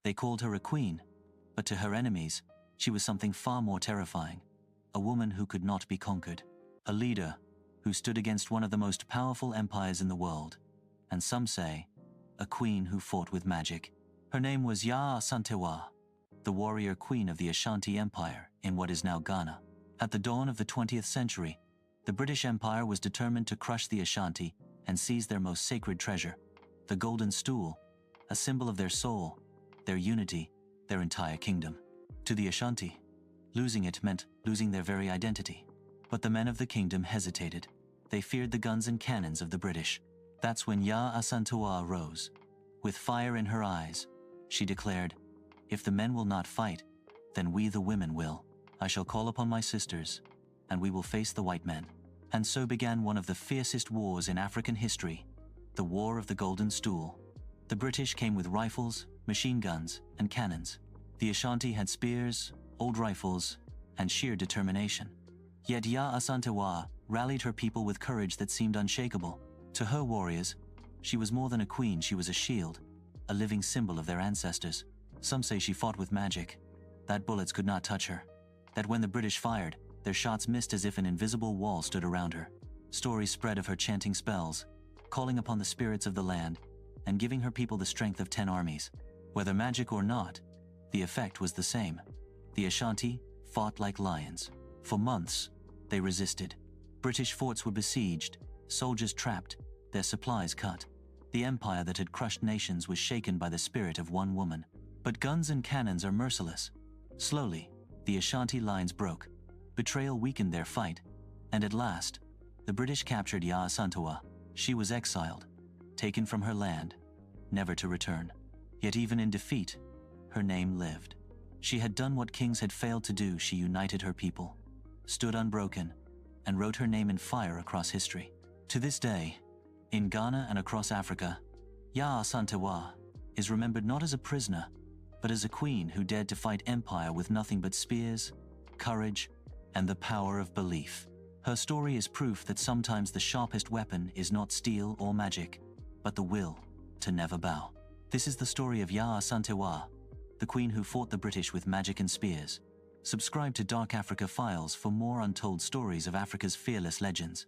They called her a queen, but to her enemies, she was something far more terrifying. A woman who could not be conquered. A leader who stood against one of the most powerful empires in the world. And some say, a queen who fought with magic. Her name was Yaa Asantewaa, the warrior queen of the Ashanti Empire in what is now Ghana. At the dawn of the 20th century, the British Empire was determined to crush the Ashanti and seize their most sacred treasure, the Golden Stool, a symbol of their soul, their unity, their entire kingdom. To the Ashanti, losing it meant losing their very identity. But the men of the kingdom hesitated. They feared the guns and cannons of the British. That's when Yaa Asantewaa rose. With fire in her eyes, she declared, "If the men will not fight, then we the women will. I shall call upon my sisters, and we will face the white men." And so began one of the fiercest wars in African history, the War of the Golden Stool. The British came with rifles, machine guns, and cannons. The Ashanti had spears, old rifles, and sheer determination. Yet Yaa Asantewaa rallied her people with courage that seemed unshakable. To her warriors, she was more than a queen, she was a shield, a living symbol of their ancestors. Some say she fought with magic, that bullets could not touch her, that when the British fired, their shots missed as if an invisible wall stood around her. Stories spread of her chanting spells, calling upon the spirits of the land, and giving her people the strength of 10 armies. Whether magic or not, the effect was the same. The Ashanti fought like lions. For months, they resisted. British forts were besieged, soldiers trapped, their supplies cut. The empire that had crushed nations was shaken by the spirit of one woman. But guns and cannons are merciless. Slowly, the Ashanti lines broke. Betrayal weakened their fight, and at last, the British captured Yaa Asantewaa. She was exiled, taken from her land, never to return. Yet even in defeat, her name lived. She had done what kings had failed to do. She united her people, stood unbroken, and wrote her name in fire across history. To this day, in Ghana and across Africa, Yaa Asantewaa is remembered not as a prisoner, but as a queen who dared to fight empire with nothing but spears, courage, and the power of belief. Her story is proof that sometimes the sharpest weapon is not steel or magic, but the will to never bow. This is the story of Yaa Asantewaa, the queen who fought the British with magic and spears. Subscribe to Dark Africa Files for more untold stories of Africa's fearless legends.